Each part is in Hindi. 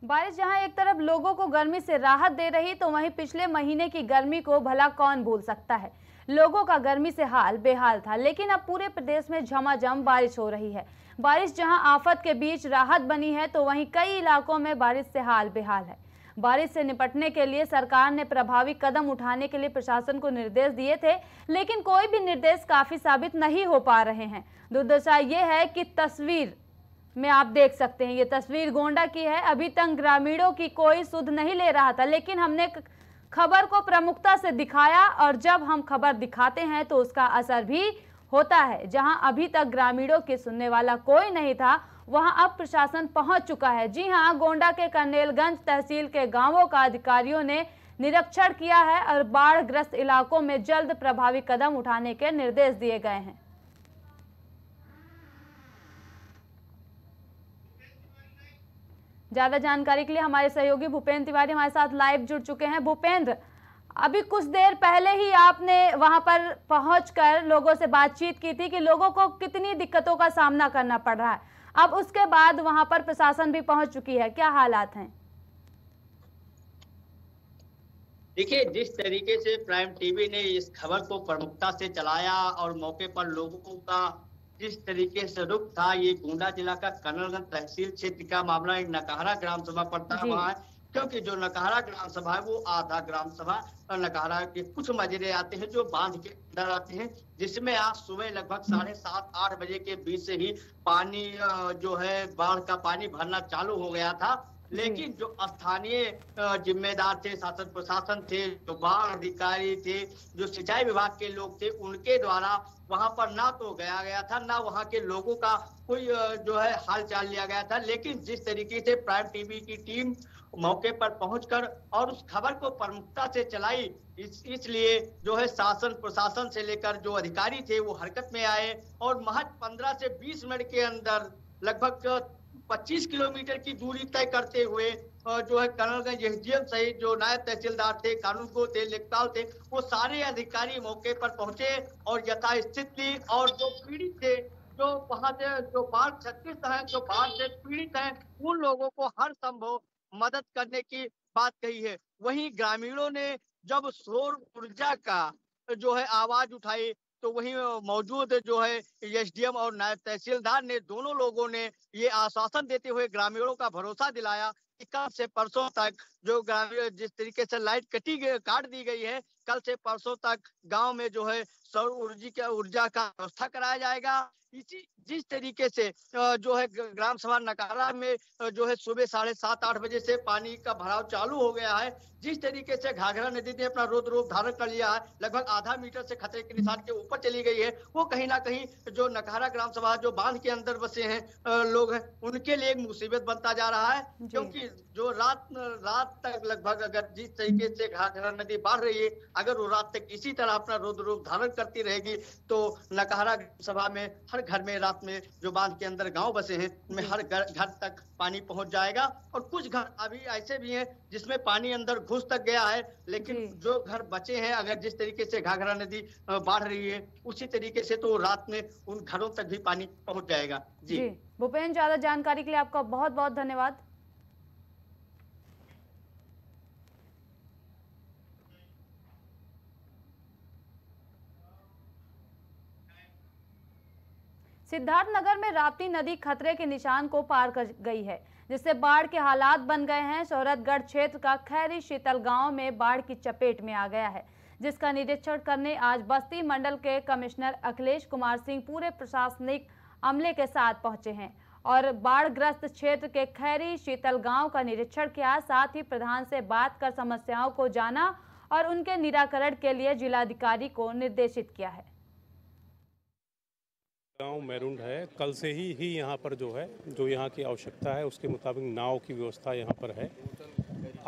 बारिश जहां एक तरफ लोगों को गर्मी से राहत दे रही, तो वहीं पिछले महीने की गर्मी को भला कौन भूल सकता है। लोगों का गर्मी से हाल बेहाल था, लेकिन अब पूरे प्रदेश में झमाझम बारिश हो रही है। बारिश जहां आफत के बीच राहत बनी है, तो वहीं कई इलाकों में बारिश से हाल बेहाल है। बारिश से निपटने के लिए सरकार ने प्रभावी कदम उठाने के लिए प्रशासन को निर्देश दिए थे, लेकिन कोई भी निर्देश काफी साबित नहीं हो पा रहे हैं। दुर्दशा ये है कि तस्वीर में आप देख सकते हैं, ये तस्वीर गोंडा की है। अभी तक ग्रामीणों की कोई सुध नहीं ले रहा था, लेकिन हमने खबर को प्रमुखता से दिखाया, और जब हम खबर दिखाते हैं तो उसका असर भी होता है। जहां अभी तक ग्रामीणों की सुनने वाला कोई नहीं था, वहां अब प्रशासन पहुंच चुका है। जी हां, गोंडा के करनेलगंज तहसील के गांवों का अधिकारियों ने निरीक्षण किया है और बाढ़ ग्रस्त इलाकों में जल्द प्रभावी कदम उठाने के निर्देश दिए गए हैं। ज्यादा जानकारी के लिए हमारे सहयोगी भूपेंद्र तिवारी हमारे साथ लाइव जुड़ चुके हैं। भूपेंद्र, अभी कुछ देर पहले ही आपने वहां पर पहुंचकर लोगों से बातचीत की थी कि लोगों को कितनी दिक्कतों का सामना करना पड़ रहा है। अब उसके बाद वहां पर प्रशासन भी पहुंच चुकी है, क्या हालात हैं? देखिए, जिस तरीके से प्राइम टीवी ने इस खबर को प्रमुखता से चलाया और मौके पर लोगों का जिस तरीके से रुख था, ये गोंडा जिला का करनेलगंज तहसील क्षेत्र का मामला एक नकहरा ग्राम सभा पड़ता है वहाँ है, क्योंकि जो नकहरा ग्राम सभा है वो आधा ग्राम सभा नकहरा के कुछ मजरे आते हैं जो बांध के अंदर आते हैं, जिसमें आज सुबह लगभग 7:30-8 बजे के बीच से ही पानी जो है बाढ़ का पानी भरना चालू हो गया था। लेकिन जो स्थानीय जिम्मेदार थे, शासन प्रशासन थे, जो बाढ़ अधिकारी थे, जो सिंचाई विभाग के लोग थे, उनके द्वारा वहां पर ना तो गया था, ना वहां के लोगों का कोई जो है हाल चाल लिया गया था। लेकिन जिस तरीके से प्राइम टीवी की टीम मौके पर पहुंचकर और उस खबर को प्रमुखता से चलाई, इसलिए जो है शासन प्रशासन से लेकर जो अधिकारी थे वो हरकत में आए और महज 15 से 20 मिनट के अंदर लगभग 25 किलोमीटर की दूरी तय करते हुए जो है करनेलगंज एसडीएम सहित जो नायब तहसीलदार थे, कानूनगो थे, लेखपाल थे, वो सारे अधिकारी मौके पर पहुंचे और यथास्थिति और जो पीड़ित थे, जो वहां से जो बाढ़ क्षतिग्रस्त हैं, जो बाढ़ से पीड़ित हैं, उन लोगों को हर संभव मदद करने की बात कही है। वहीं ग्रामीणों ने जब सौर ऊर्जा का जो है आवाज उठाई, तो वहीं मौजूद जो है एसडीएम और नायब तहसीलदार ने दोनों लोगों ने ये आश्वासन देते हुए ग्रामीणों का भरोसा दिलाया कि कल से परसों तक जो ग्रामीण जिस तरीके से लाइट काट दी गई है, कल से परसों तक गांव में जो है सौर ऊर्जा का व्यवस्था कराया जाएगा। इसी जिस तरीके से जो है ग्राम सभा नकहरा में जो है सुबह 7:30-8 बजे से पानी का भराव चालू हो गया है। जिस तरीके से घाघरा नदी ने अपना रौद्र रूप धारण कर लिया है, लगभग आधा मीटर से खतरे के निशान के ऊपर चली गई है, वो कहीं ना कहीं जो नकहरा ग्राम सभा जो बांध के अंदर बसे हैं लोग हैं, उनके लिए एक मुसीबत बनता जा रहा है। क्योंकि जो रात तक लगभग अगर जिस तरीके से घाघरा नदी बढ़ रही है, अगर वो रात तक इसी तरह अपना रौद्र रूप धारण करती रहेगी, तो नकहरा सभा में हर घर में रात में जो बांध के अंदर गांव बसे हैं उनमें हर घर तक पानी पहुंच जाएगा। और कुछ घर अभी ऐसे भी हैं जिसमें पानी अंदर घुस तक गया है, लेकिन जो घर बचे हैं, अगर जिस तरीके से घाघरा नदी बढ़ रही है उसी तरीके से तो रात में उन घरों तक भी पानी पहुंच जाएगा। जी भूपेंद्र, ज्यादा जानकारी के लिए आपका बहुत बहुत धन्यवाद। सिद्धार्थनगर में राप्ती नदी खतरे के निशान को पार कर गई है, जिससे बाढ़ के हालात बन गए हैं। शोहरतगढ़ क्षेत्र का खैरी शीतल गांव में बाढ़ की चपेट में आ गया है, जिसका निरीक्षण करने आज बस्ती मंडल के कमिश्नर अखिलेश कुमार सिंह पूरे प्रशासनिक अमले के साथ पहुंचे हैं और बाढ़ ग्रस्त क्षेत्र के खैरी शीतल गांव का निरीक्षण किया। साथ ही प्रधान से बात कर समस्याओं को जाना और उनके निराकरण के लिए जिलाधिकारी को निर्देशित किया है। गांव मैरुंड है, कल से ही यहाँ पर जो यहाँ की आवश्यकता है उसके मुताबिक नाव की व्यवस्था यहाँ पर है।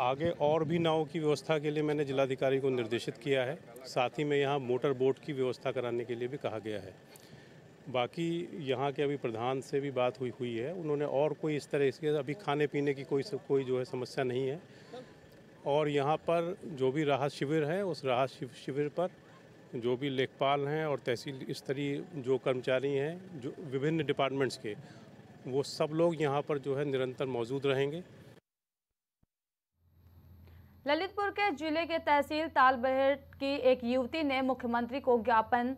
आगे और भी नाव की व्यवस्था के लिए मैंने जिलाधिकारी को निर्देशित किया है। साथ ही में यहाँ मोटर बोट की व्यवस्था कराने के लिए भी कहा गया है। बाकी यहाँ के अभी प्रधान से भी बात हुई है, उन्होंने और कोई इस तरह से अभी खाने पीने की कोई जो है समस्या नहीं है। और यहाँ पर जो भी राहत शिविर है, उस राहत शिविर पर जो भी लेखपाल हैं और तहसील स्तरीय जो कर्मचारी हैं, जो विभिन्न डिपार्टमेंट्स के, वो सब लोग यहाँ पर जो है निरंतर मौजूद रहेंगे। ललितपुर के जिले के तहसील तालबेहट की एक युवती ने मुख्यमंत्री को ज्ञापन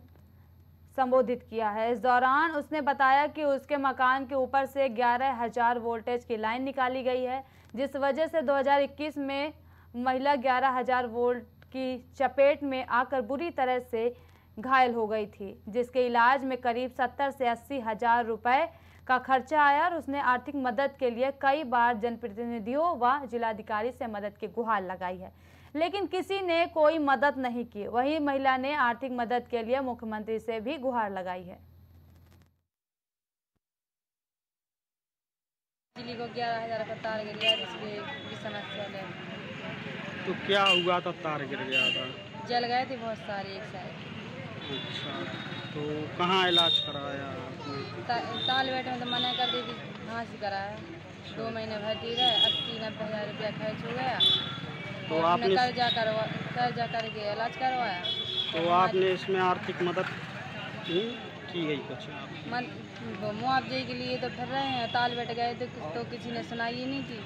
संबोधित किया है। इस दौरान उसने बताया कि उसके मकान के ऊपर से 11,000 वोल्टेज की लाइन निकाली गई है, जिस वजह से 2021 में महिला 11,000 वोल्ट की चपेट में आकर बुरी तरह से घायल हो गई थी, जिसके इलाज में करीब 70 से 80 हजार रुपए का खर्चा आया और उसने आर्थिक मदद के लिए कई बार जनप्रतिनिधियों व जिलाधिकारी से मदद की गुहार लगाई है, लेकिन किसी ने कोई मदद नहीं की। वहीं महिला ने आर्थिक मदद के लिए मुख्यमंत्री से भी गुहार लगाई है। बिजली को 11,000 का तार गिर गया, जिसकी समस्या है। तो क्या हुआ था? तार गिर गया था? जल गए थे बहुत सारे एक साइड। अच्छा, तो कहाँ इलाज कराया आपने? तालबेहट में तो मना कर दी थी, कहाँ से कराया। 2 महीने भर्ती रहे, 80-90 हजार रुपया खर्च हो गया। तो आपने कर्जा करके इलाज करवाया। तो आपने इसमें आर्थिक मदद की गई कुछ? मुआवजे के लिए तो फिर रहे हैं, तालबेहट गए तो किसी ने सुनाई ही नहीं की।